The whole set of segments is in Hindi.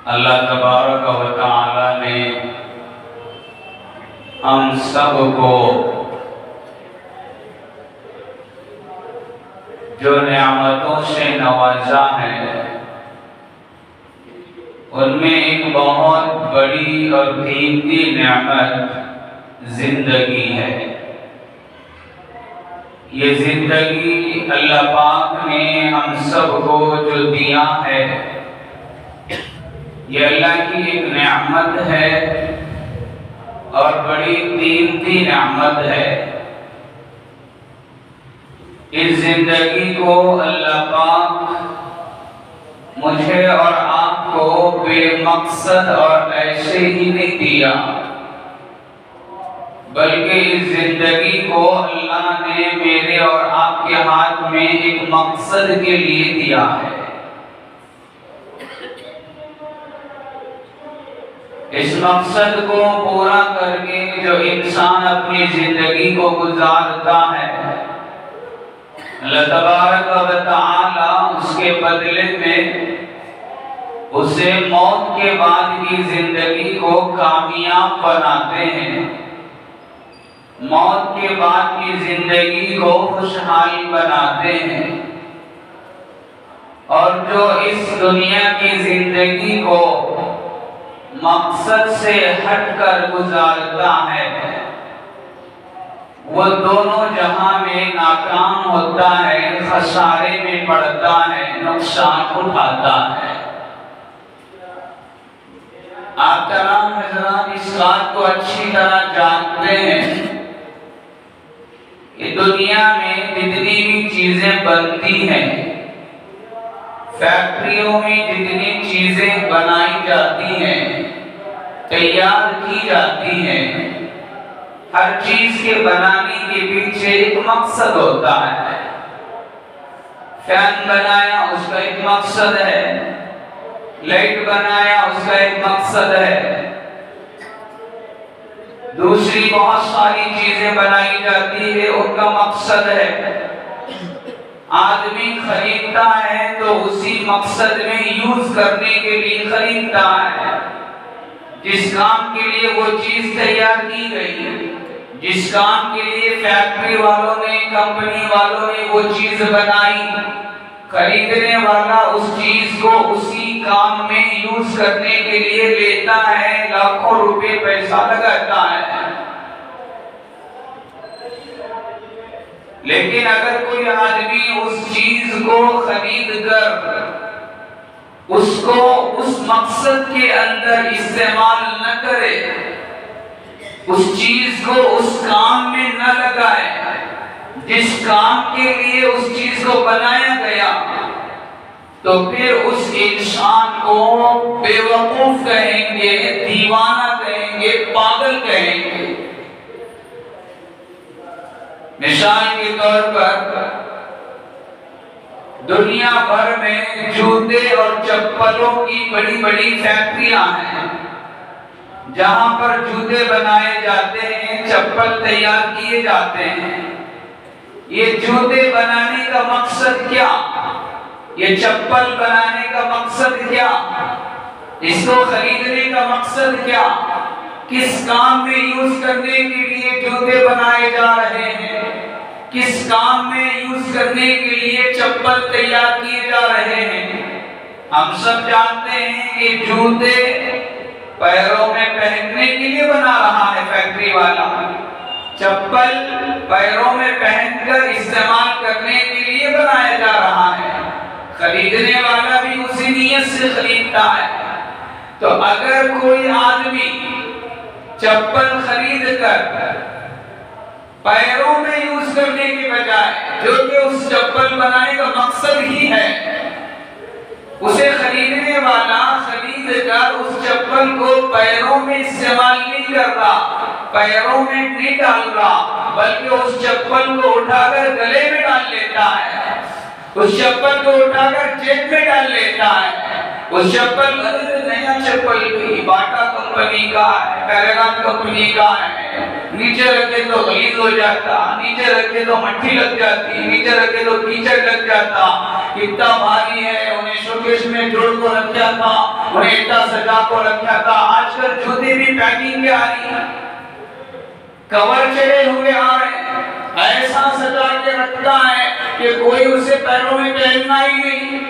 अल्लाह तबारक व तआला ने हम सब को जो नेमतों से नवाजा है उनमें एक बहुत बड़ी और कीमती नेमत जिंदगी है। ये जिंदगी अल्लाह पाक ने हम सब को जो दिया है ये अल्लाह की एक नेमत है और बड़ी कीमती नेमत है। इस जिंदगी को अल्लाह पाक मुझे और आपको बेमकसद और ऐसे ही नहीं दिया, बल्कि इस जिंदगी को अल्लाह ने मेरे और आपके हाथ में एक मकसद के लिए दिया है। इस मकसद को पूरा करके जो इंसान अपनी जिंदगी को गुजारता है, अल्लाह तबारक व तआला उसके बदले में उसे मौत के बाद की जिंदगी को कामयाब बनाते हैं, मौत के बाद की जिंदगी को खुशहाल बनाते हैं। और जो इस दुनिया की जिंदगी को मकसद से हटकर गुजारता है वो दोनों जहां में नाकाम होता है, खसारे में पड़ता है, नुकसान उठाता है। आप तमाम हज़रात इस बात को अच्छी तरह जानते हैं कि दुनिया में जितनी भी चीजें बनती हैं, फैक्ट्रियों में जितनी चीजें बनाई जाती हैं, तैयार की जाती हैं, हर चीज के बनाने के पीछे एक मकसद होता है। फैन बनाया उसका एक मकसद है, लाइट बनाया उसका एक मकसद है, दूसरी बहुत सारी चीजें बनाई जाती है उनका मकसद है। आदमी खरीदता है तो उसी मकसद में यूज करने के लिए खरीदता है। जिस काम के लिए वो चीज तैयार की गई, जिस काम के लिए फैक्ट्री वालों ने, कंपनी वालों ने वो चीज बनाई, खरीदने वाला उस चीज को उसी काम में यूज करने के लिए लेता है, लाखों रुपए पैसा लगाता है। लेकिन अगर कोई आदमी उस चीज को खरीद कर उसको उस मकसद के अंदर इस्तेमाल न करे, उस चीज को उस काम में न लगाए जिस काम के लिए उस चीज को बनाया गया, तो फिर उस इंसान को बेवकूफ कहेंगे, दीवाना कहेंगे, पागल कहेंगे। मिसाल के तौर पर दुनिया भर में जूते और चप्पलों की बड़ी बड़ी फैक्ट्रियां हैं, जहां पर जूते बनाए जाते हैं, चप्पल तैयार किए जाते हैं। ये जूते बनाने का मकसद क्या, ये चप्पल बनाने का मकसद क्या, इसको खरीदने का मकसद क्या, किस काम में यूज करने के लिए जूते बनाए जा रहे हैं, किस काम में यूज करने के लिए चप्पल तैयार किए जा रहे हैं। हम सब जानते हैं कि जूते पैरों में पहनने के लिए बना रहा है फैक्ट्री वाला, चप्पल पैरों में पहनकर इस्तेमाल करने के लिए बनाया जा रहा है, खरीदने वाला भी उसी नीयत से खरीदता है। तो अगर कोई आदमी चप्पल खरीद कर पैरों में यूज करने के बजाय, जो कि उस चप्पल बनाने का मकसद ही है, उसे खरीदने वाला खरीद कर उस चप्पल को पैरों में इस्तेमाल नहीं कर रहा, पैरों में नहीं डाल रहा, बल्कि उस चप्पल को उठाकर गले में डाल लेता है, उस चप्पल को उठाकर जेब में डाल लेता है। उस चप्पल नया चप्पल बाटा कंपनी का है, पैरागॉन कंपनी का है, नीचे रखे तो गलीज हो जाता, नीचे रखे तो मट्टी लग जाती, नीचे रखे तो कीचड़ लग जाता, कितना भारी है, उन्हें शोकेस में जोड़ को रख जाता, उन्हें इतना सजा को रखा था। आजकल जूते भी पैकिंग के आ रही है, कवर चढ़े हुए आ रहे हैं, ऐसा सजा के रखता है कि कोई उसे पैरों में पहनना ही नहीं।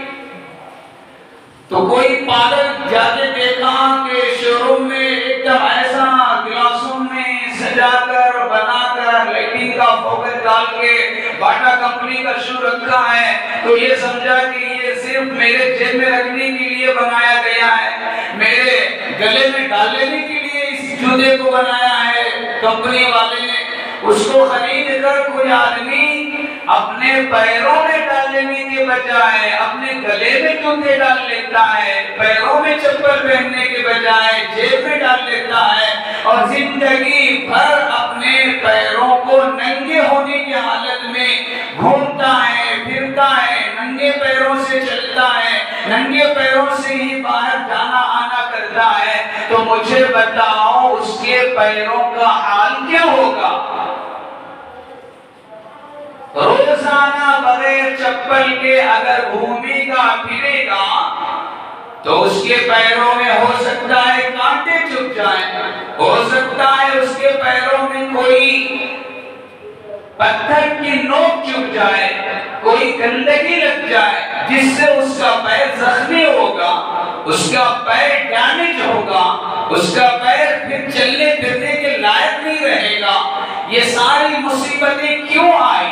तो कोई पागल जाके देखा कि शोरूम में एकदम ऐसा गिलासों में सजाकर बनाकर लाइटिंग का फोकस डाल के बाटा कंपनी का शू रखा है, तो ये समझा कि ये सिर्फ मेरे जेब में रखने के लिए बनाया गया है, मेरे गले में डालने के लिए इस जूते को बनाया है कंपनी वाले ने। उसको खरीद कर कोई आदमी अपने पैरों में डाल लेने के बजाय अपने गले में जूते डाल लेता है, पैरों में चप्पल पहनने के बजाय जेब में डाल लेता है और जिंदगी भर अपने पैरों को नंगे होने की हालत में घूमता है, फिरता है, नंगे पैरों से चलता है, नंगे पैरों से ही बाहर जाना आना करता है। तो मुझे बताओ उसके पैरों का हाल क्या होगा? रोजाना बगैर चप्पल के अगर घूमेगा फिरेगा तो उसके पैरों में हो सकता है कांटे चुभ जाए, हो सकता है उसके पैरों में कोई पत्थर की नोक चुभ जाए, कोई गंदगी लग जाए जिससे उसका पैर जख्मी होगा, उसका पैर डैमेज होगा, उसका पैर फिर चलने फिरने के लायक नहीं रहेगा। ये सारी मुसीबतें क्यों आई?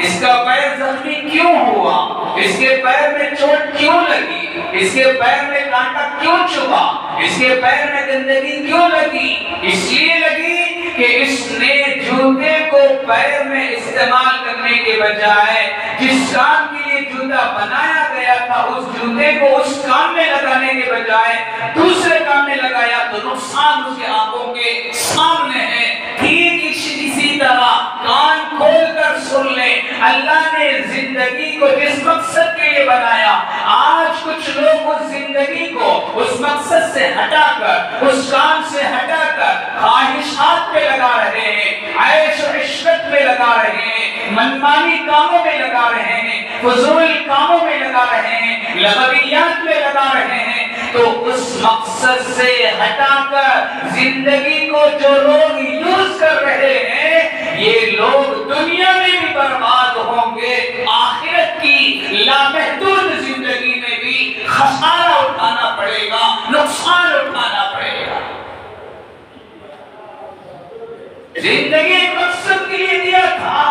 इसका पैर जख्मी क्यों हुआ? इसके पैर में चोट क्यों लगी? इसके पैर में कांटा क्यों चुभा? इसके पैर में गंदगी क्यों लगी? इसलिए लगी कि इसने जूते को पैर में इस्तेमाल करने के बजाय जिस काम के लिए जूता बनाया गया था उस जूते को उस काम में लगाने के बजाय दूसरे काम में लगाया, तो नुकसान उसके आंखों के सामने है। ठीक इसी तरह कान खोल कर सुन ले, अल्लाह ने जिंदगी को जिस मकसद के लिए बनाया, आज कुछ लोग उस जिंदगी को उस मकसद से हटाकर, उस काम से हटाकर ख्वाहिशात पे लगा रहे हैं, ऐश और इश्रत में लगा रहे हैं, मनमानी कामों में लगा रहे हैं, फजूल कामों में लगा रहे हैं, लगवियात में लगा रहे हैं। तो उस मकसद से हटाकर जिंदगी को जो लोग यूज कर रहे हैं, ये लोग दुनिया में भी बर्बाद होंगे, आखिरत की लामहदूद जिंदगी में भी खसारा उठाना पड़ेगा, नुकसान उठाना पड़ेगा। जिंदगी मकसद के लिए दिया था,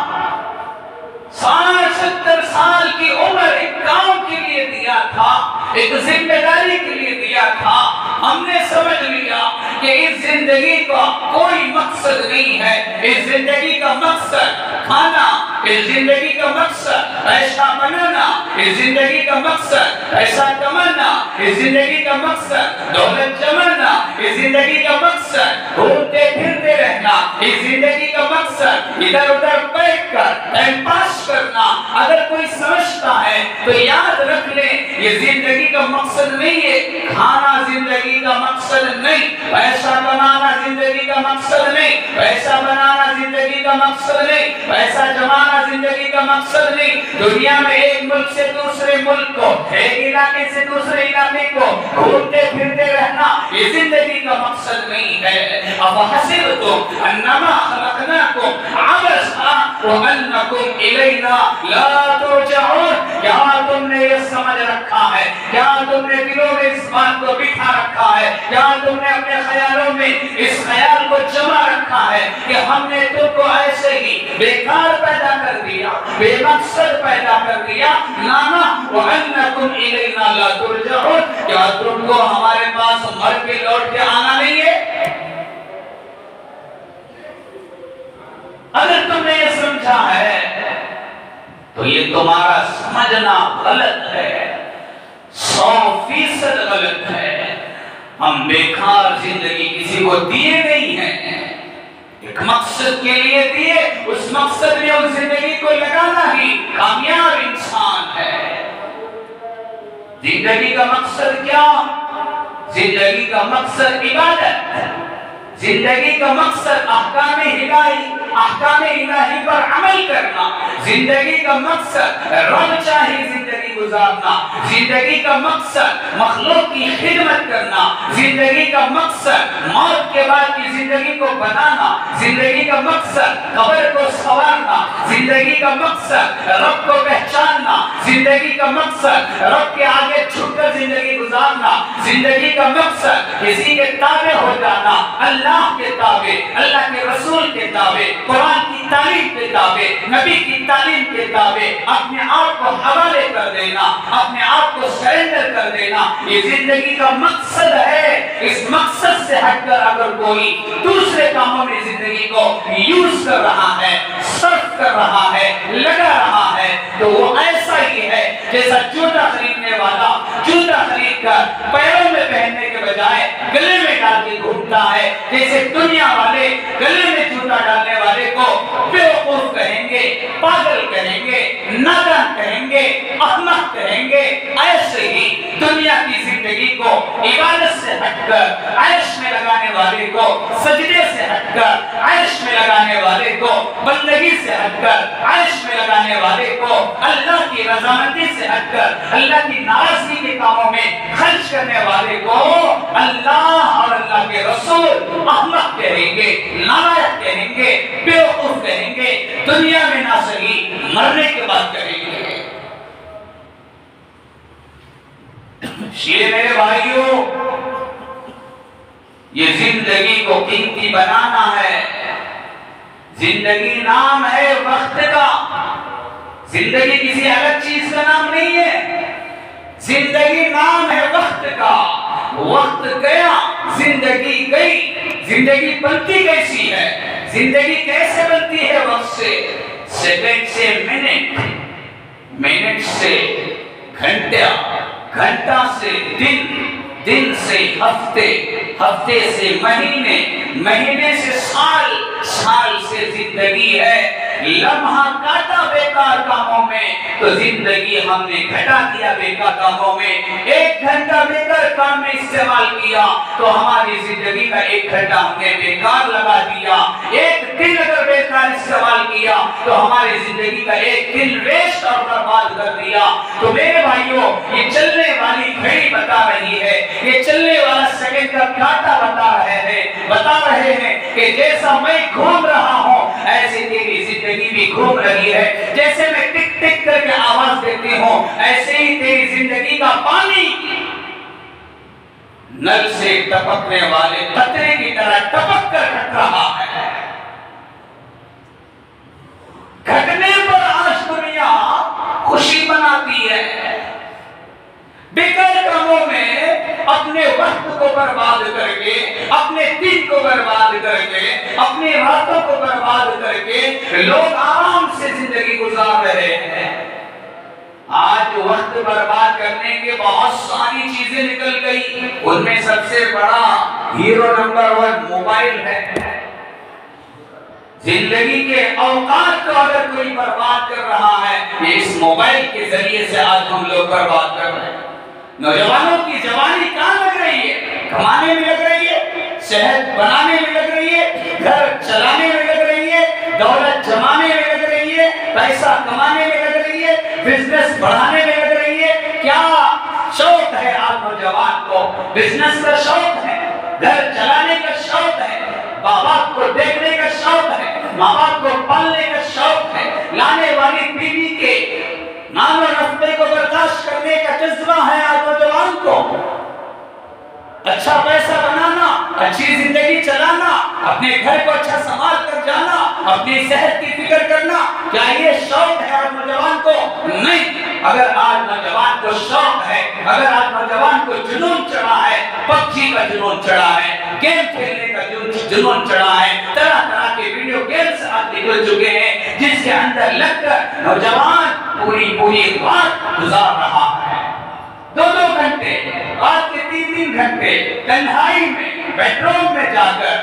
60-70 साल की उम्र एक काम के लिए दिया था, एक जिम्मेदारी के लिए दिया था। हमने समझ लिया कि इस जिंदगी का कोई मकसद नहीं है, इस जिंदगी का मकसद खाना, इस जिंदगी का मकसद पैसा बनाना, इस जिंदगी का मकसद पैसा कमाना, इस जिंदगी का मकसद दौलत जमाना, इस जिंदगी का मकसद घूमते फिरते रहना, इस जिंदगी का मकसद इधर उधर बैठकर टाइम पास करना। अगर कोई समझता है तो याद रख ले, ये जिंदगी का मकसद नहीं है, खाना जिंदगी का मकसद नहीं, पैसा कमाना जिंदगी का मकसद नहीं, पैसा बनाना जिंदगी का मकसद नहीं, पैसा जमाना जिंदगी का मकसद नहीं। दुनिया में एक मुल्क से दूसरे मुल्क को, एक इलाके से दूसरे इलाके को घूमते फिरते रहना ये जिंदगी का मकसद नहीं है। अब हसिबतुम अन्नमा खलकनाकुम अबसा व अन्नकुम इलैना ला तुरजऊन। क्या तुमने ये समझ रखा है? क्या तुमने दिलों में इस बात को बिठा रखा है? क्या तुमने अपने ख्यालों में इस ख्याल को जमा रखा है कि हमने तुमको ऐसे ही बेकार पैदा कर दिया, बेमकसद पैदा कर दिया? नाना व अन्नकुम इलैना ला तुरजऊन। क्या तुमको हमारे पास मर के लौट के आना नहीं है? अगर तुमने ये समझा है तो ये तुम्हारा समझना गलत है, 100% गलत है। हम बेकार जिंदगी किसी को दिए नहीं है, एक मकसद के लिए दिए, उस मकसद में उस जिंदगी को लगाना ही कामयाब इंसान है। जिंदगी का मकसद क्या? जिंदगी का मकसद इबादत, जिंदगी का मकसद अहकाम इलाही पर अमल करना, जिंदगी का मकसद रब चाही जिंदगी गुजारना, जिंदगी का मकसद मखलूक की खिदमत करना, जिंदगी का मकसद मौत के बाद की जिंदगी को बनाना, जिंदगी का मकसद कब्र को संवारना, जिंदगी का मकसद रब को पहचानना, जिंदगी का मकसद रब के आगे झुककर जिंदगी गुजारना, जिंदगी का मकसद किसी के ताबे हो जाना, अल्लाह के ताबे, अल्लाह के रसूल के ताबे, कुरान की तालीम के ताबे, नबी की तालीम के ताबे अपने आप को हवाले कर देना, अपने आप को सरेंडर कर देना, ये जिंदगी का मकसद है। इस मकसद से हटकर अगर कोई दूसरे कामों में जिंदगी को यूज कर रहा है, सर्फ कर रहा है, लगा रहा है, तो वो ऐसा ही है जैसा जूता खरीदने वाला जूता खरीद कर पैरों में पहनने के बजाय गले में डाल के घूमता है। जैसे दुनिया वाले गले में जूता डालने वाले को बेवकूफ कहेंगे, पागल कहेंगे, नादान कहेंगे, अहमक कहेंगे, ऐसे ही दुनिया की जिंदगी को इबादत से हटकर ऐश में लगाने वाले को, सजदे से हटकर ऐश में लगाने वाले को, बंदगी से हटकर ऐश में लगाने वाले को, अल्लाह की रज़ामंदी से हटकर अल्लाह की नाराजगी के कामों में खर्च करने वाले को अल्लाह और अल्लाह के रसूल अहमक कहेंगे, नालायक कहेंगे, बेवकूफ कहेंगे, दुनिया में ना सही मरने के बाद कहेंगे। ये मेरे भाइयों, ये जिंदगी को कीमती बनाना है। जिंदगी नाम है वक्त का, जिंदगी किसी अलग चीज का नाम नहीं है। जिंदगी नाम है वक्त का, वक्त गया जिंदगी गई। जिंदगी बनती कैसी है, जिंदगी कैसे बनती है? वक्त से, सेकंड से मिनट, मिनट से घंटा, घंटा से दिन, दिन से हफ्ते, हफ्ते से महीने, महीने से साल, साल से जिंदगी है। लम्हा काटा बेकार कामों में तो जिंदगी हमने घटा दिया बेकार कामों में। एक घंटा बेकार काम में इस्तेमाल किया तो हमारी जिंदगी का एक घंटा हमने बेकार लगा दिया। एक दिन अगर बेकार इस्तेमाल किया तो हमारी जिंदगी का एक दिन वेस्ट और बर्बाद कर दिया। तो मेरे भाइयों, ये चलने वाली घड़ी बता रही है, ये चलने वाला सेकंड का कांटा बता रहे हैं कि जैसा मैं घूम रहा हूँ ऐसे तेरी जिंदगी भी घूम रही है। जैसे मैं टिक टिक करके आवाज देती हूँ ऐसे ही तेरी जिंदगी का पानी नल से टपकने वाले कतरे की तरह टपक कर घट रहा है। घटने पर आज दुनिया खुशी मनाती है। बेकार कामों में अपने वक्त को बर्बाद करके, अपने दिन को बर्बाद करके, अपने रातों को बर्बाद करके लोग आराम से जिंदगी गुजार रहे हैं। आज वक्त बर्बाद करने के बहुत सारी चीजें निकल गई, उनमें सबसे बड़ा हीरो नंबर 1 मोबाइल है। जिंदगी के औकात को अगर कोई बर्बाद कर रहा है, इस मोबाइल के जरिए से आज हम लोग बर्बाद कर रहे हैं। नौजवानों की जवानी कहाँ लग रही है? कमाने में लग रही है, सेहत बनाने में लग रही है, घर चलाने में लग रही है, दौलत जमाने में लग रही है, पैसा कमाने में लग रही है, बिजनेस बढ़ाने में लग रही है। क्या शौक है आज नौजवान को? बिजनेस का शौक है, घर चलाने का शौक है, माँ बाप को देखने का शौक है, माँ बाप को पालने का शौक है, लाने वाली बीवी के नाम रफ्ते को बर्दाश्त करने का जज्बा है आज नौजवान को। अच्छा पैसा बनाना, अच्छी जिंदगी चलाना, अपने घर को अच्छा संभाल कर जाना, अपनी सेहत की फिक्र करना, क्या ये शौक है आज नौजवान को? नहीं। अगर आज नौजवान को शौक है, अगर आज नौजवान को जुनून चढ़ा है, पबजी का जुनून चढ़ा है, गेम खेलने का जुनून चढ़ा है, तरह तरह के वीडियो गेम्स आज निकल चुके हैं जिसके अंदर लगकर नौजवान पूरी रात गुजार रहा है। 2-2 घंटे, रात के 3-3 घंटे तन्हाई में बेडरूम में जाकर,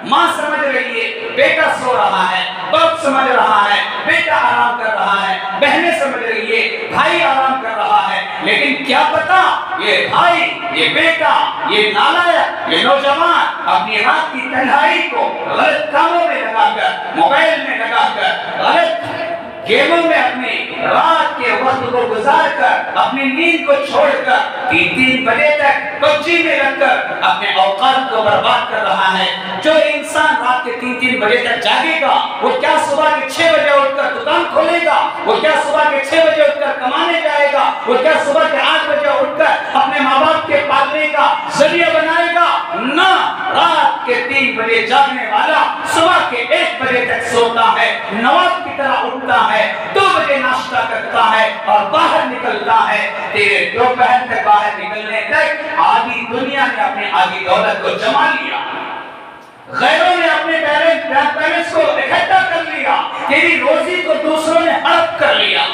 माँ समझ रही है बेटा सो रहा है, बाप समझ रहा है, बेटा आराम कर रहा है, बहनें समझ रही है, भाई आराम कर रहा है, लेकिन क्या पता ये भाई, ये बेटा, ये नालायक, ये नौजवान अपनी रात की तन्हाई को गलत कामों में लगाकर, मोबाइल में लगाकर, गलत गेमों में अपने रात के वक्त को गुजार कर, अपनी नींद को छोड़कर 3-3 बजे तक पबजी में लगकर अपने औकात को बर्बाद कर रहा है। जो इंसान रात के 3-3 बजे तक जागेगा, वो क्या सुबह के 6 बजे उठकर दुकान खोलेगा? वो क्या सुबह के 6 बजे उठकर कमाने जाएगा? वो क्या सुबह के 8 बजे उठकर अपने माँ बाप के पालने का जरिया बनाएगा? ना, रात के 3 बजे जागने वाला सुबह के 1 बजे तक सोता है, नवाब की तरह उठता है, 2 बजे नाश्ता करता है और बाहर निकलता है। तेरे दोपहर तक बाहर निकलने तक आधी दुनिया ने अपनी आधी दौलत को जमा लिया, गैरों ने अपने बैलेंस को इकट्ठा कर लिया, तेरी रोजी को दूसरों ने हड़प कर लिया।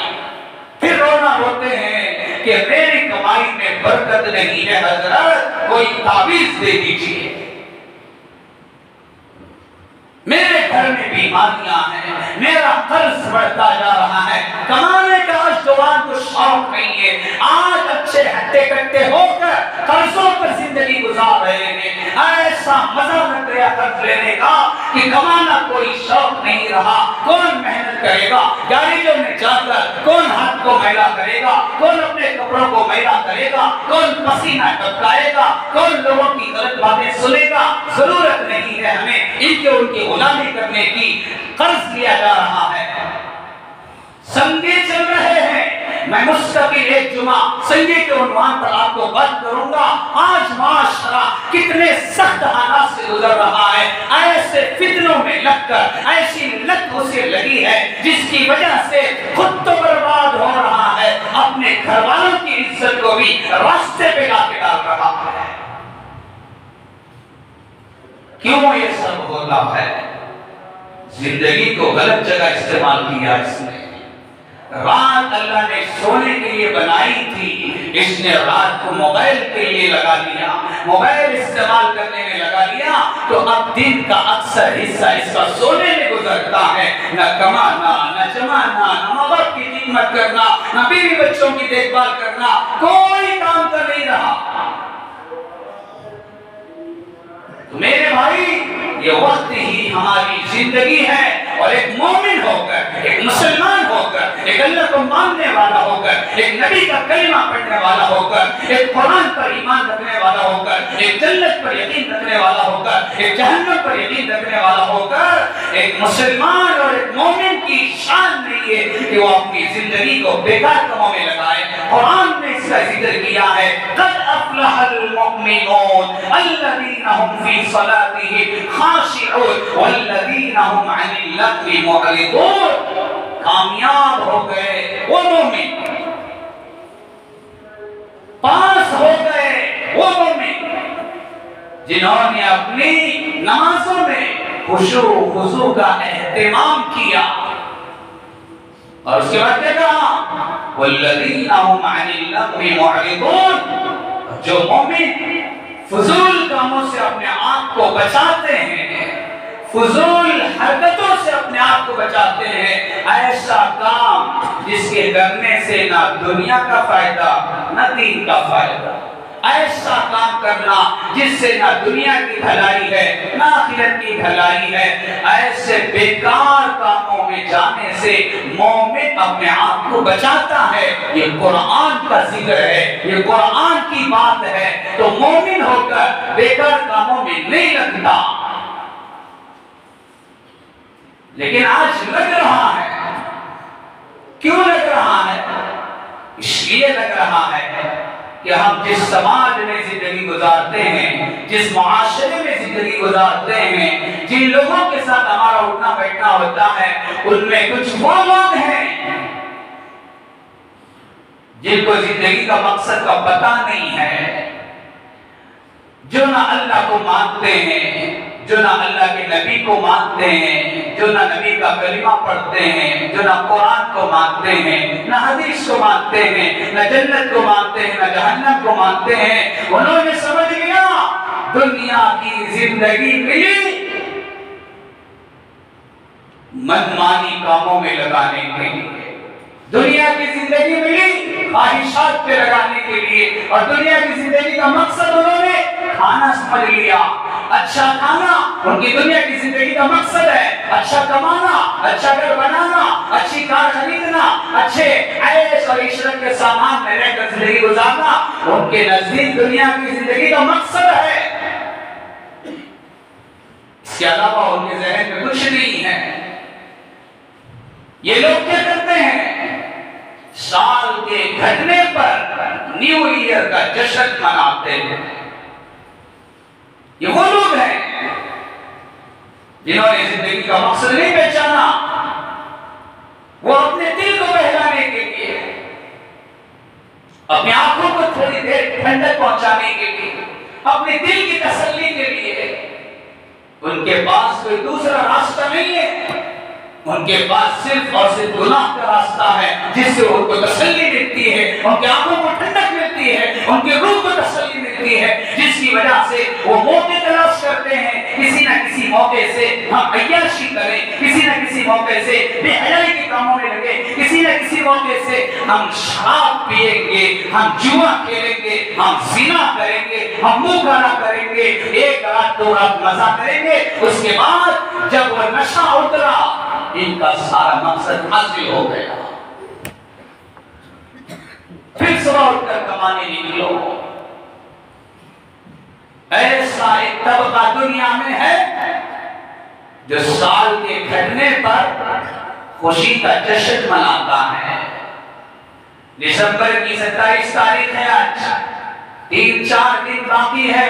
फिर रोना रोते हैं कि मेरी कमाई में बरकत नहीं है, हजरत कोई ताबीज दे दीजिए। मेरे घर में बीमारियां हैं, मेरा कर्ज बढ़ता जा रहा है, कमाने का आज जवान को शौक नहीं है, आज अच्छे हट्टे कट्टे होकर कर्जों पर जिंदगी गुजार रहे हैं। ऐसा मजा लग गया कर्ज लेने का कि कमाना कोई शौक नहीं रहा। कौन मेहनत करेगा? गाड़ियों में जाकर कौन हाथ को मैला करेगा? कौन अपने कपड़ों को मैला करेगा? कौन पसीना टपकाएगा? कौन लोगों की गलत बातें सुनेगा? जरूरत नहीं है हमें इनके उनकी गुलामी करने की। कर्ज लिया जा रहा है, संगे चल रहे हैं। मैं मुस्तकिल एक जुमा संगे के उन्वान पर आपको बात करूंगा। आज माशरा कितने सख्त हालात से गुजर रहा है, ऐसे फितनों में लगकर ऐसी लत उसे लगी है जिसकी वजह से खुद तो बर्बाद हो रहा है, अपने घर वालों की इज्जत को भी रास्ते पे लाके डाल रहा है। क्यों ये सब होता है? जिंदगी को गलत जगह इस्तेमाल किया इसने। रात अल्लाह ने सोने के लिए बनाई थी, इसने रात को मोबाइल के लिए लगा दिया, मोबाइल इस्तेमाल करने में लगा लिया, तो अब दिन का अक्सर हिस्सा इसका सोने में गुजरता है। न कमाना, न जमाना, न माँ बाप की खिदमत करना, न बीवी बच्चों की देखभाल करना, कोई काम कर नहीं रहा। मेरे भाई, ये वक्त ही हमारी जिंदगी है, और एक मोमिन होकर, एक मुसलमान होकर, एक अल्लाह को मानने वाला होकर, एक नबी का कलिमा पढ़ने वाला होकर, एक कुरान पर ईमान रखने वाला होकर, एक जन्नत पर यकीन रखने वाला होकर, एक जहन्नम पर यकीन रखने वाला होकर, एक मुसलमान और एक मोमिन की शान नहीं है कि वो अपनी जिंदगी को बेकार कामों में लगाए। कुरान ने इसका जिक्र किया है, क़द अफ़लहल मुमिनून अल्लज़ीना हुम फ़ी सलातिहिम खाशिऊन वल्लज़ीना हुम अनिल लग़्वी मुअरिदून। कामयाब हो गए वो मोमिन, पास हो गए वो मोमिन जिन्होंने अपनी नमाजों में खुशू खुशू का एहतिमाम किया। और उसके बाद क्या कहा? वल्लज़ीना हुम अनिल लग़्वी मुअरिदून। जो मोमिन फजूल कामों से अपने आप को बचाते हैं, फजूल हरकतों से अपने आप को बचाते हैं, ऐसा काम जिसके करने से ना दुनिया का फायदा ना दीन का फायदा, ऐसा काम करना जिससे ना दुनिया की भलाई है ना आखिरत की भलाई है, ऐसे बेकार कामों में जाने से मोमिन अपने आप को बचाता है। ये कुरान का जिक्र है, ये कुरान की बात है। तो मोमिन होकर बेकार कामों में नहीं लगता। लेकिन आज लग रहा है। क्यों लग रहा है? इसलिए लग रहा है कि हम जिस समाज में जिंदगी गुजारते हैं, जिस मुआशरे में जिंदगी गुजारते हैं, जिन लोगों के साथ हमारा उठना बैठना होता है, उनमें कुछ वो लोग हैं जिनको जिंदगी का मकसद का पता नहीं है, जो ना अल्लाह को मानते हैं, जो ना अल्लाह के नबी को मानते हैं, जो ना नबी का कलिमा पढ़ते हैं, जो ना कुरान को मानते हैं, ना हदीस को मानते हैं, ना जन्नत को मानते हैं, ना जहन्नम को मानते हैं। उन्होंने समझ लिया दुनिया की जिंदगी मिली, मनमानी कामों में लगाने के लिए, दुनिया की जिंदगी मिली ख्वाहिशात पे लगाने के लिए, और दुनिया की जिंदगी का मकसद उन्होंने खाना समझ लिया। अच्छा खाना उनकी दुनिया की जिंदगी का मकसद है, अच्छा कमाना, अच्छा घर बनाना, अच्छी कार खरीदना, अच्छे ऐश और इशरत के सामान में रहकर जिंदगी गुजारना उनके नजदीक दुनिया की जिंदगी का मकसद है। इसके अलावा उनके ज़हन में कुछ नहीं है। ये लोग क्या करते हैं? साल के घटने पर न्यू ईयर का जश्न मनाते हैं। ये वो लोग हैं जिन्होंने जिंदगी का मकसद नहीं पहचाना। वो अपने दिल को बहलाने के लिए, अपनी आंखों को थोड़ी देर ठंडक पहुंचाने के लिए, अपने दिल की तसल्ली के लिए, उनके पास कोई दूसरा रास्ता नहीं है। उनके पास सिर्फ और सिर्फ गुनाह का रास्ता है, जिससे उनको तसल्ली मिलती है, उनकी आंखों को ठंडक मिलती है, उनके रूह को तसल्ली मिलती है, जिसकी वजह से वो मौके तलाश करते हैं। किसी न किसी मौके से हम अय्याशी करें, किसी न किसी मौके से बेहयाई के कामों में लगे, किसी न किसी मौके से हम शराब पिएंगे, हम जुआ खेलेंगे, हम ज़िना करेंगे, हम मुंह काला करेंगे, एक रात दो रात मजा करेंगे। उसके बाद जब वह नशा उतरा, इनका सारा मकसद हासिल हो गया। फिर सुबह उठकर कमाने निकलो। ऐसा एक तबका दुनिया में है जो साल के घटने पर खुशी का जश्न मनाता है। दिसंबर की 27 तारीख है आज, 3-4 दिन बाकी है।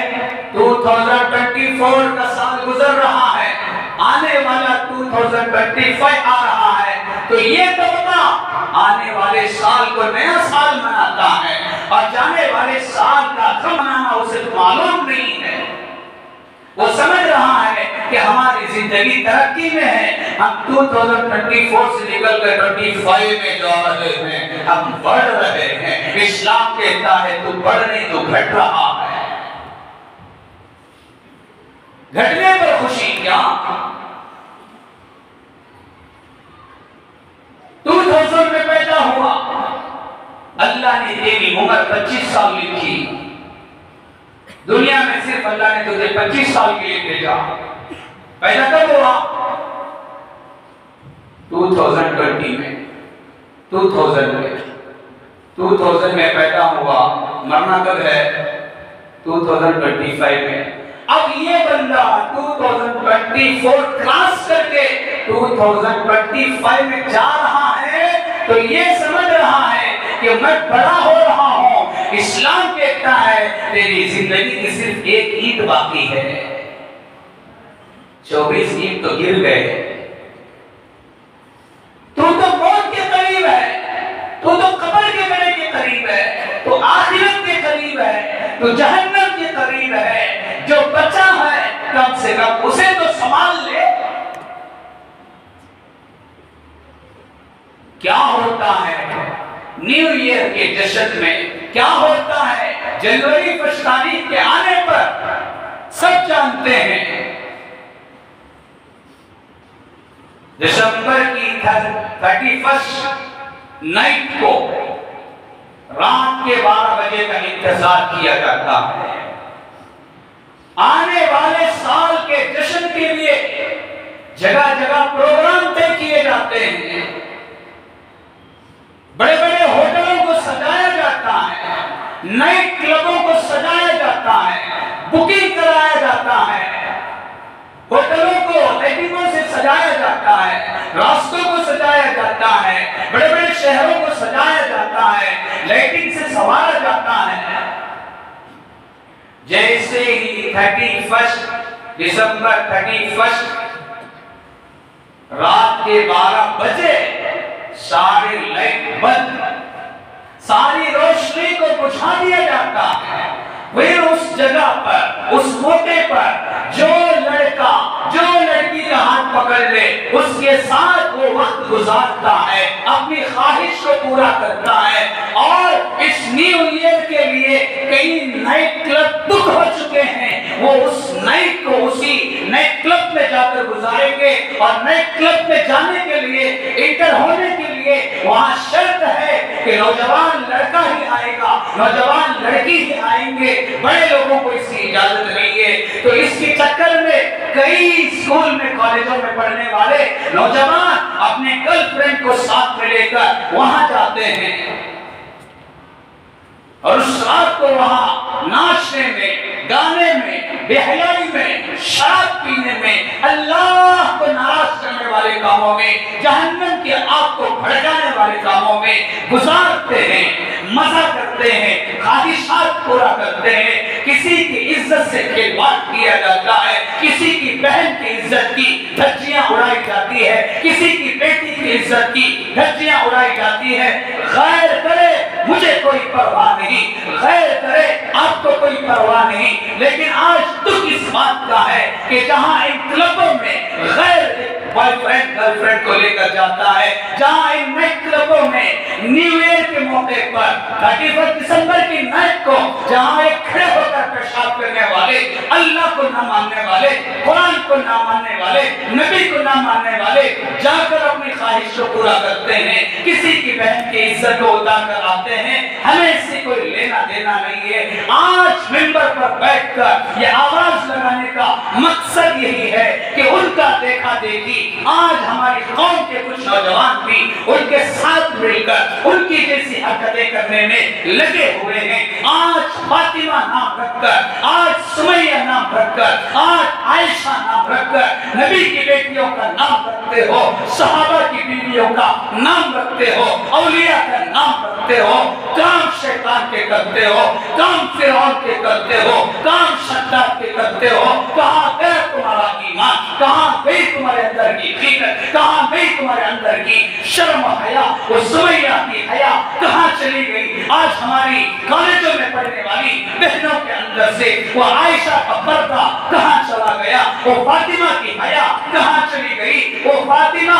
2024 का साल गुजर रहा है, आने वाला 2025 आ रहा है। तो ये तबका आने वाले साल को नया साल मनाता है, और जाने वाले साल का कब मनाना उसे मालूम नहीं है। वो समझ रहा है कि हमारी जिंदगी तरक्की में है, हम 2024 से निकल कर 25 में जा रहे हैं, हम बढ़ रहे हैं। इस्लाम कहता है तू बढ़ नहीं तो घट रहा है। घटने पर खुशी क्या? 2000 में पैदा हुआ, अल्लाह ने तेरी उम्र 25 साल लिखी। दुनिया में सिर्फ अल्लाह ने तुझे 25 साल के लिए भेजा। पैदा कब हुआ? 2020 में, 2000 में पैदा हुआ। मरना कब है? 2025 में। अब ये बंदा 2024 क्रॉस करके 2025 में जा रहा है, तो ये समझ रहा है कि मैं बड़ा हो रहा हूं। इस्लाम कहता है तेरी जिंदगी की सिर्फ एक ईंट बाकी है, 24 ईंट तो गिर गए। तू तो मौत के करीब है, तू तो कब्र के बेड़े के करीब है, तो आखिरत के करीब है, तो जहन्नम के करीब है। जो बचा है कम से कम उसे तो संभाल ले। क्या होता है न्यू ईयर के जश्न में, क्या होता है जनवरी 1 तारीख के आने पर, सब जानते हैं। दिसंबर की 31 नाइट को रात के 12 बजे का इंतजार किया जाता है। आने वाले साल के जश्न के लिए जगह जगह प्रोग्राम तय किए जाते हैं, बड़े बड़े होटलों को सजाया जाता है, नाइट क्लबों को सजाया जाता है, बुकिंग कराया जाता है, होटलों को लाइटिंगों से सजाया जाता है, रास्तों को सजाया जाता है, बड़े बड़े शहरों को सजाया जाता है, लाइटिंग से संवारा जाता है। जैसे ही 31 दिसंबर 31 रात के 12 बजे सारे लाइट बंद, सारी रोशनी को बुझा दिया जाता है। फिर उस जगह पर, उस मौके पर जो लड़का जो लड़की का हाथ पकड़ ले, उसके साथ वो वक्त गुजारता है, अपनी ख्वाहिश को पूरा करता है, और इस न्यू ईयर के लिए कई नाइट क्लब बुक हो चुके हैं, वो उस नाइट को उसी नाइट क्लब में जाकर गुजारेंगे। और नाइट क्लब में जाने के लिए, इंटर होने के लिए वहां शर्त है कि नौजवान लड़का ही आएगा, नौजवान लड़की ही आएंगे, बड़े लोगों को इसकी इजाजत नहीं है। तो इसके चक्कर में कई स्कूल में, कॉलेजों में पढ़ने वाले नौजवान अपने गर्लफ्रेंड को साथ में लेकर वहां जाते हैं और उस रात को वहां नाचने में, गाने में, बेहयाई में, शराब पीने में, अल्लाह को नाराज करने वाले कामों में, जहन्नम की आग को भड़काने वाले कामों में गुजारते हैं, मजा करते हैं, ख्वाहिशात पूरा करते हैं। किसी की इज्जत से खिलवाड़ किया जाता है, किसी की बहन की इज्जत की धज्जियां उड़ाई जाती है, किसी की बेटी की इज्जत की धज्जियां उड़ाई जाती है। गैर करे मुझे कोई परवाह नहीं, गैर करे आपको कोई परवाह नहीं। लेकिन आज दुख इस बात का है कि जहां इन क्लबों में गैर बॉयफ्रेंड गर्लफ्रेंड को लेकर जाता है, जहां इन नाइट क्लबों में न्यू ईयर के मौके पर 31 दिसंबर की नाइट को जहां एक खड़े होकर पेशाब करने वाले, अल्लाह को ना मानने वाले, कुरान को ना मानने वाले, नबी को ना मानने वाले जाकर अपनी ख्वाहिश को पूरा करते हैं, किसी की बहन की इज्जत को उतार कर आते हैं, हमें इससे कोई लेना देना नहीं है। आज मिंबर पर बैठकर ये आवाज लगाने का मकसद यही है कि उनका देखा देखी आज हमारी कौम के कुछ नौजवान भी उनके साथ मिलकर उनकी जैसी हरकतें करने में लगे हुए हैं। आज फातिमा नाम रखकर, आज सुमैया नाम रखकर, आज आयशा नाम रखकर नबी की बेटियों का नाम रखते हो, सहाबा की बीवियों का नाम रखते हो, औलिया का नाम रखते हो, काम शैतान के करते हो, काम फिरौन के करते हो, काम शद्दाद के करते हो। कहां गया तुम्हारा ईमान, कहां गई तुम्हारे अंदर की फिक्र, कहां गई तुम्हारे अंदर की शर्म हया, वो सुमैया की हया कहां चली गई? आज हमारी कॉलेजों में पढ़ने वाली बहनों के अंदर से वो आयशा का पर्दा कहां चला गया? वो फातिमा की हया कहां चली गई? वो फातिमा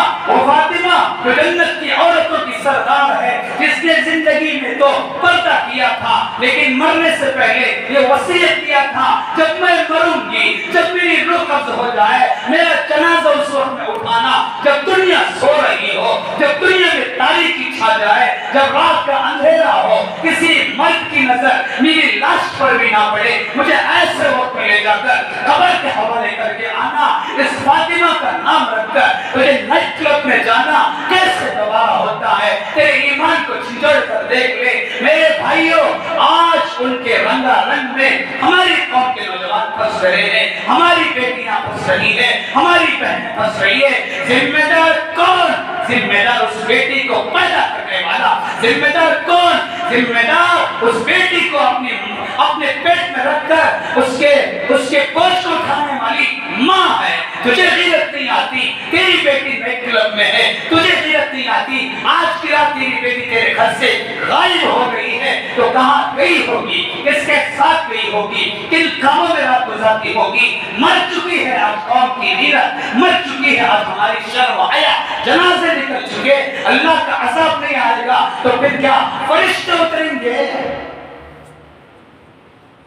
जो जन्नत की औरतों की सरदार है, जिसने जिंदगी में तो पर्दा किया था, लेकिन मरने से पहले ये वसीयत किया था, जब मैं मरूंगी, जब मेरी रूह कब्ज हो जाए, मेरा जनाजा उस वक्त में उठाना जब दुनिया सो रही हो, जब दुनिया में तारीकी छा जाए, जब रात का अंधेरा हो, किसी मर्द की नजर मेरी लाश पर भी ना पड़े, मुझे ऐसे वक्त में ले जाकर कब्र के हवाले करके आना। इस फातिमा का नाम रखकर तुझे नाइट क्लब में जाना कैसे दोबारा होता है? तेरे ईमान को छिजोड़ कर देख ले। मेरे भाइयों, आज उनके रंगारंग में हमारी कौम के नौजवान फंस रहे हैं, हमारी बेटियां फंस रही है, हमारी बहनें फंस रही है। जिम्मेदार कौन? जिम्मेदार उस बेटी को पैदा करने वाला। जिम्मेदार कौन? जिम्मेदार उस बेटी को अपने पेट में रखकर उसके बोझ को उठाने वाली माँ है। तुझे गिरत नहीं आती, तेरी बेटी नाइट क्लब में है, तुझे गिरत नहीं आती, आज की रात तेरी बेटी तेरे घर से गायब हो गई है, तो कहां गई होगी? किसके साथ गई होगी? किन कामों में रात गुजारती होगी? मर चुकी है आज कौम की गिरत, मर चुकी है आज हमारी शर्म हया, जनाजे निकल चुके। अल्लाह का अज़ाब नहीं आएगा तो फिर क्या फरिश्ते उतरेंगे?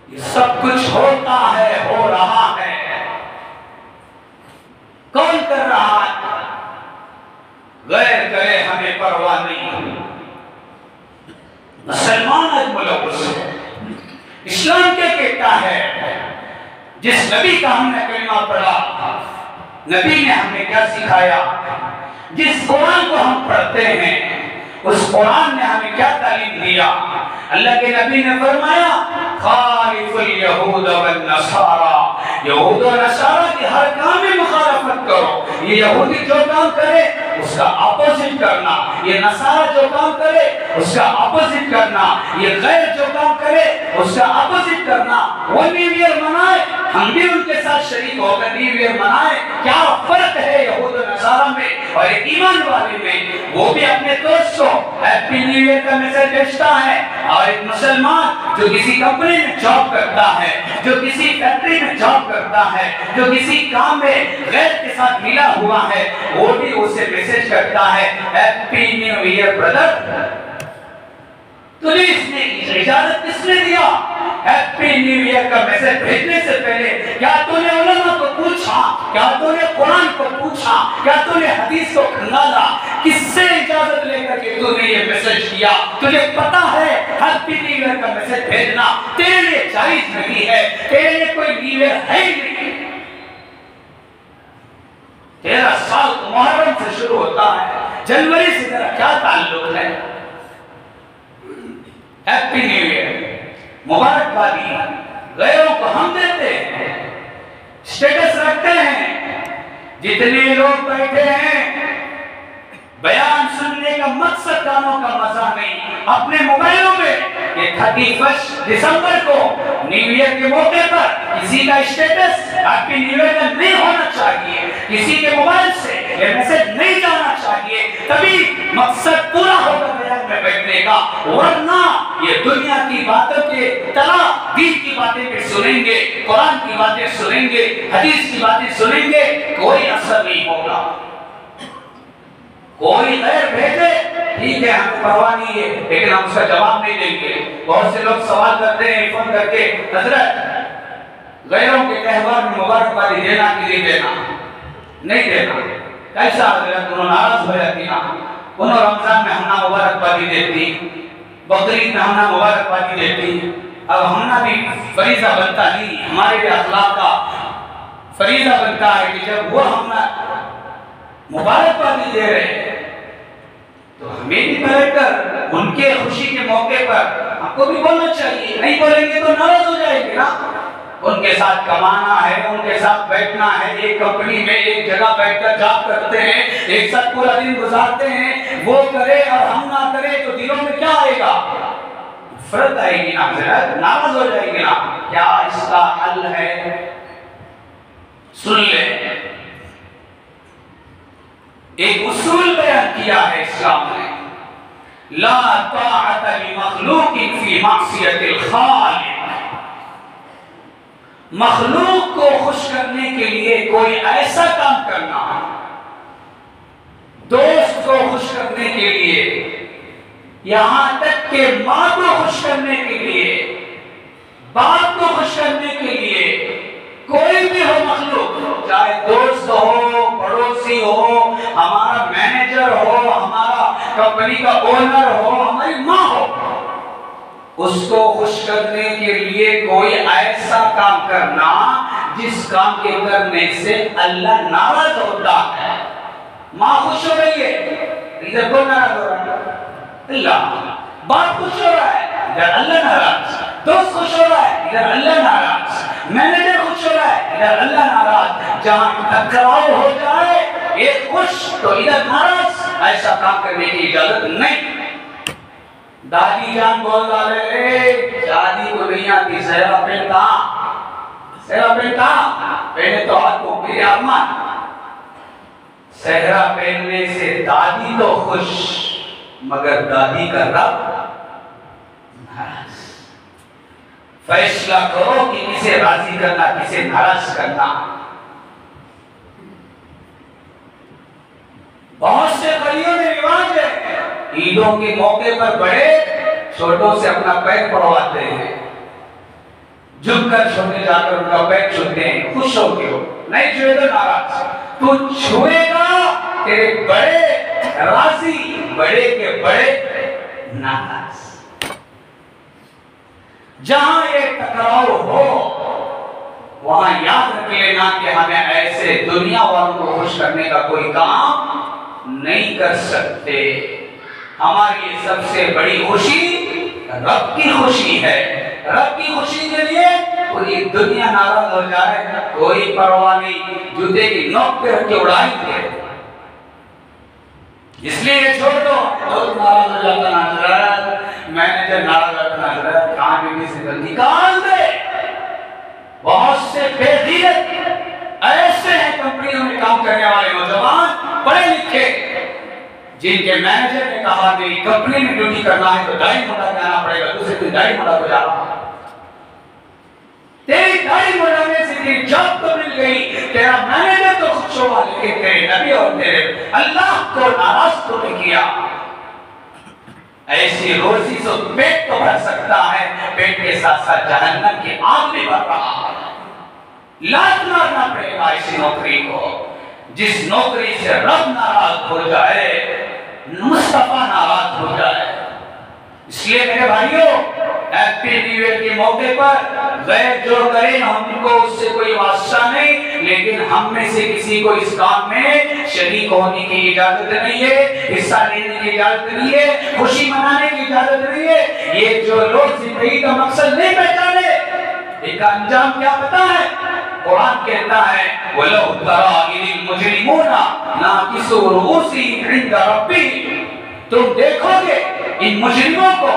ये सब कुछ होता है, हो रहा है, कौन कर रहा है? गैर करे हमें परवाह नहीं। मुसलमान आज मुल्क इस्लाम क्या कहता है? जिस नबी का हमने कलिमा पढ़ा, नबी ने हमें क्या सिखाया? जिस कुरान को हम पढ़ते हैं, उस कुरान ने हमें क्या तालीम दिया? अल्लाह के नबी ने फरमाया, खालिफुल यहूद वन नसारा, यहूद और नसारा के हर काम में मुखालफत करो। ये यहूदी जो काम करे उसका अपोजिट करना, ये नसारा जो काम करे उसका अपोजिट करना, ये गैर जो काम करे उसका अपोजिट करना। वो न्यू ईयर मनाए, हम भी उनके साथ शरीक होकर न्यू ईयर मनाए। क्या फर्क है यहूद और नसारा में और ईमान वाले में? वो भी अपने दोस्त को हैप्पी न्यू ईयर का मैसेज भेजता है, और एक मुसलमान जो किसी कंपनी में जॉब करता है, जो किसी फैक्ट्री में जॉब करता है, जो किसी काम में गैर के साथ मिला हुआ है, वो भी उसे मैसेज करता है, हैप्पी न्यू ईयर ब्रदर। तुझे इसने इजाजत किसने दिया हैप्पी न्यू ईयर का मैसेज भेजने से पहले? क्या तूने उलमा को पूछा? क्या तूने कुरान को पूछा? क्या तूने हदीस को खंगाला? किससे इजाजत लेकर के तूने ये मैसेज किया? तुझे पता है हैप्पी न्यू ईयर का मैसेज भेजना तेरे लिए जायज नहीं है, तेरे लिए कोई न्यू ईयर है ही नहीं। तेरा साल मुहर्रम से शुरू होता है, जनवरी से तेरा क्या ताल्लुक है? हैप्पी न्यू ईयर मुबारकबादी गैरों को हम देते हैं, स्टेटस रखते हैं। जितने लोग बैठे हैं बयान सुनने का मकसद कानों का मजा नहीं, अपने मोबाइलों में ये 31 दिसंबर को न्यू ईयर के मौके पर किसी का स्टेटस हैप्पी न्यू ईयर का नहीं होना चाहिए, किसी के मोबाइल से ये मैसेज नहीं जाना चाहिए, तभी मकसद पूरा होगा बयान में बैठने का। वरना ये दुनिया की बातों के तला दीन की बातें भी सुनेंगे, कुरान की बातें सुनेंगे, हदीस की बातें सुनेंगे, कोई असर नहीं होगा। कोई गैर भेजे ठीक है, हमें परवाह नहीं है, लेकिन हम उसका जवाब नहीं देंगे। बहुत से लोग सवाल करते हैं फोन करके, हजरत गैरों के त्योहार में मुबारकबादी देना कि नहीं देना? नहीं देना। कैसा हजरत? उन्होंने नाराज हो जाती ना, उन्होंने रमजान में हमना मुबारकबादी देती, बकरीद में हमना मुबारकबादी देती। अब हमना भी फरीजा बनता नहीं, हमारे भी अखलाक का फरीजा बनता है कि जब वो हमना मुबारकबादी दे रहे हैं तो हमें भी बैठकर उनके खुशी के मौके पर हमको भी बोलना चाहिए। नहीं बोलेंगे तो नाराज हो जाएंगे ना। उनके साथ कमाना है, उनके साथ बैठना है, एक कंपनी में एक जगह बैठकर जॉब करते हैं, एक साथ पूरा दिन गुजारते हैं, वो करे और हम ना करे तो दिलों में क्या आएगा? फर्क आएगी ना, नाराज हो जाएंगे ना। क्या इसका हल है? सुन ले, एक उसूल बयान किया है इस्लाम ने, ला ताअत लिमखलूकिन फी मासियतिल खालिक। मखलूक को खुश करने के लिए कोई ऐसा काम करना, दोस्त को खुश करने के लिए, यहां तक के मां को खुश करने के लिए, बाप को खुश करने के लिए, कोई भी हो मखलूक, चाहे दोस्त हो, पड़ोसी हो, हमारा मैनेजर हो, हमारा कंपनी का ओनर हो, हमारी माँ हो, उसको खुश करने के लिए कोई ऐसा काम करना जिस काम के करने से अल्लाह नाराज होता है। माँ खुश हो रही है, इधर कौन नाराज हो रहा है? अल्लाह। बाप खुश हो रहा है, इधर अल्लाह नाराज। दोस्त खुश हो रहा है, इधर अल्लाह नाराज। मैनेजर खुश हो रहा है, इधर अल्लाह नाराज। जहां टकराव हो जाए, एक खुश तो इधर नाराज, ऐसा काम करने की इजाजत नहीं। दादी जान बोल रहे, दादी को नहीं आती सहरा पहनता, सहरा पहनता, पहने तो हाथ को मेरे अम्मा। सहरा पहनने से दादी तो खुश, मगर दादी का रब नाराज। फैसला करो कि किसे राजी करना, किसे नाराज करना। बहुत से गलियों में रिवाज है, ईदों के मौके पर बड़े छोटों से अपना पैर पड़वाते हैं, झुककर छोटे जाकर उनका पैर छूते हैं, खुश हो के हो। नहीं छुए तो नाराज, तू छुएगा तेरे बड़े राजी, बड़े के बड़े नाराज। जहां ये टकराव हो वहां याद रख लेना कि हमें ऐसे दुनिया वालों को खुश करने का कोई काम नहीं कर सकते। हमारी सबसे बड़ी खुशी रब की खुशी है। रब की खुशी के लिए पूरी दुनिया नाराज हो जाए, कोई परवाह नहीं, जूते की नोक पे रख के उड़ाएंगे। इसलिए छोड़ दो, दोस्त नाराज हो जाता नाराज, मैनेजर नाराज होता नाराज, कहां भी किसी निकाल दे। बहुत से बेगैरत ऐसे हैं कंपनियों में काम करने वाले नौजवान पढ़े लिखे, जिनके मैनेजर ने कहा कि कंपनी में ड्यूटी करना है तो दाढ़ी मुंडा के आना पड़ेगा, दूसरे दिन दाढ़ी मुंडा हो जा रहा। तेरी दाढ़ी मुंडाने से तेरी जॉब तो मिल गई, तेरा मैनेजर तो खुश हुआ, लेकिन तेरे नबी और तेरे अल्लाह को नाराज तो नहीं किया। ऐसी रोजी से पेट तो भर सकता है, पेट के साथ साथ जहन्नम की आग भी भर रहा है। लात मारना पड़ेगा ऐसी नौकरी को, जिस नौकरी से रब नाराज हो जाए, मुस्तफा नाराज हो जाए। इसलिए मेरे भाइयों, हैप्पी न्यू ईयर के मौके पर गैर जो करें हमको उससे कोई वास्ता नहीं, लेकिन हम में से किसी को इस काम में शरीक होने की इजाजत नहीं है, हिस्सा लेने की इजाजत नहीं है, खुशी मनाने की इजाजत नहीं है। ये जो लोग जिंदगी का मकसद नहीं पहचाने, इनका अंजाम क्या पता है? कुरान कहता है वलो तरा इल मुजरिमूना नाकिसु रुऊसिहिम इंदा रब्बिहिम, तुम देखोगे इन मुजरिमों को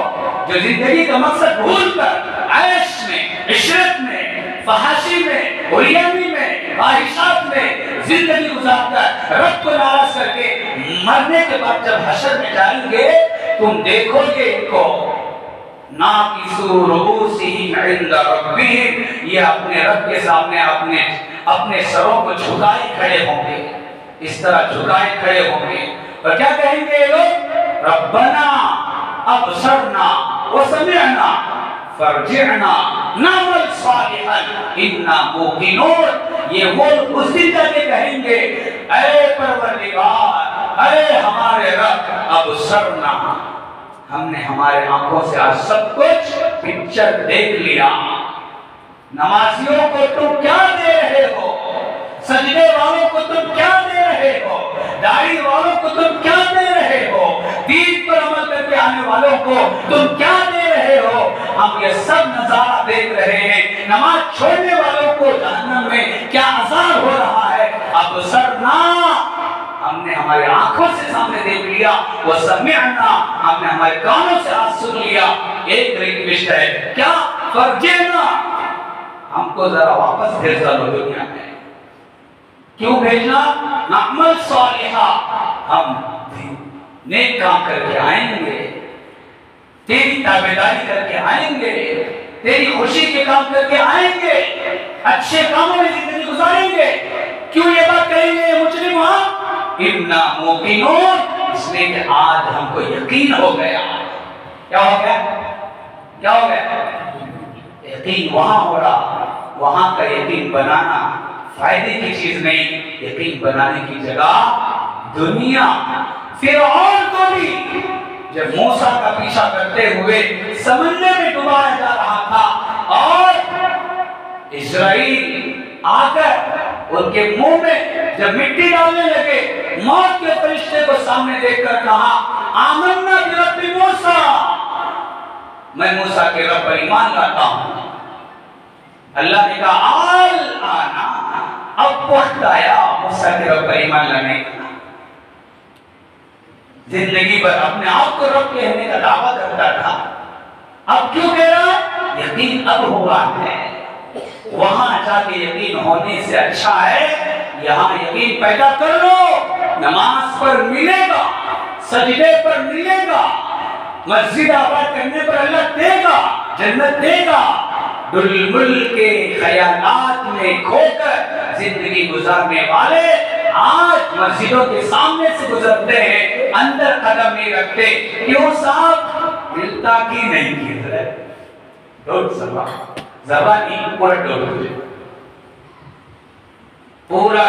जो जिंदगी का मकसद भूलकर ऐश में, इशरत में, फहाशी में, हुरियमी में, ख्वाहिशात में जिंदगी गुजारकर रब को नाराज करके मरने के बाद जब हशर में जाएंगे, तुम देखोगे इनको नाकिसु रुऊसिहिम इंदा रब्बिहिम, ये अपने रब के सामने अपने सरों को झुकाए खड़े होंगे, इस तरह झुकाए खड़े होंगे और क्या कहेंगे ये लोग? रब्बना अबसरना व समिअना फरजिअना नअमल सालिहन इन्ना मूकिनून। ये वो उस दिन जाके कहेंगे, ऐ परवरदिगार, अरे हमारे रब, अबसरना, हमने हमारे आंखों से आज सब कुछ पिक्चर देख लिया। नमाजियों को तुम क्या दे रहे हो? सजदे वालों को तुम क्या दे रहे हो? दाढ़ी वालों को तुम क्या दे रहे हो? दीन पर अमल करके आने वालों को तुम क्या दे रहे हो? हम ये सब नजारा देख रहे हैं। नमाज छोड़ने वालों को जहन्नम में क्या अजाब हो रहा है। अब सरना, हमने हमारी आंखों से सामने देख लिया, वो समिअना, हमने हमारे कानों से आज सुन लिया। एक रिक्वेस्ट है, क्या? फरजिअना, हमको जरा वापस भेज दो दुनिया में। क्यों भेजना? नअमल सालिहा, हम नेक काम करके आएंगे, तेरी ताबेदारी करके आएंगे, तेरी खुशी के काम करके आएंगे, अच्छे कामों में जिंदगी गुजारेंगे। क्यों ये बात कहेंगे मुजरिम? इन्ना मूकिनून, इसलिए कि आज हमको यकीन हो गया। क्या हो गया? क्या हो गया? यकीन वहां हो रहा, वहां का यकीन बनाना फायदे की चीज नहीं, यकीन बनाने की जगह दुनिया। फिरऔन को भी जब मूसा का पीछा करते हुए समंदर में डुबाया जा रहा था और इस्राएल आकर उनके मुंह में जब मिट्टी डालने लगे, मौत के फरिश्ते को सामने देखकर कहा, आमन्ना बिरब्बि मूसा, मैं मूसा के रब पर ईमान लाता हूं। अल्लाह ने कहा, आल आना, अब वक्त आया मूसा के रब पर ईमान लाने का। जिंदगी भर अपने आप को रब कहने का दावा करता था, अब क्यों कह रहा? यकीन अब हुआ है। वहां जाके यकीन होने से अच्छा है यहां यकीन पैदा कर लो। नमाज पर मिलेगा, सजदे पर मिलेगा, मस्जिद आबाद करने पर अल्लाह देगा, जन्नत देगा। दुलमुल के ख्यालात में खोकर जिंदगी गुजारने वाले आज मस्जिदों के सामने से गुजरते हैं, अंदर कदम नहीं रखते। क्यों साहब? मिलता की नहीं गिर रहे। जबानी पूरा पूरा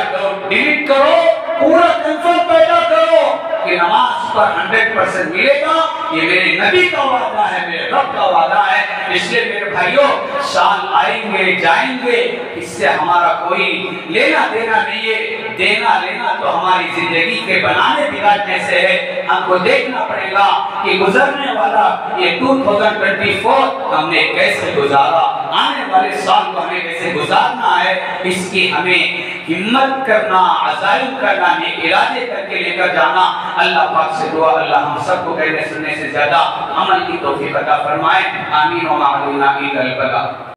डिलीट करो, पूरा कंफर्म पैदा करो कि नमाज पर 100% मिलेगा। ये मेरे नबी का वादा है, मेरे रब का वादा है। इसलिए मेरे भाइयों, साल आएंगे जाएंगे, इससे हमारा कोई लेना देना नहीं है। देना लेना तो हमारी जिंदगी के बनाने बिगाड़ने से है। हमको देखना पड़ेगा कि गुजरने वाला ये 2024 हमने कैसे गुजारा, आने वाले साल को हमें कैसे गुजारना है, इसकी हमें हिम्मत करना, अज़ाइम करना, नेक इरादे करके लेकर जाना। अल्लाह पाक से दुआ, अल्लाह हम सबको कहने सुनने से ज्यादा अमल की तौफीक अता फरमाए। आमीन व मा अलैना इल्लल बलाग।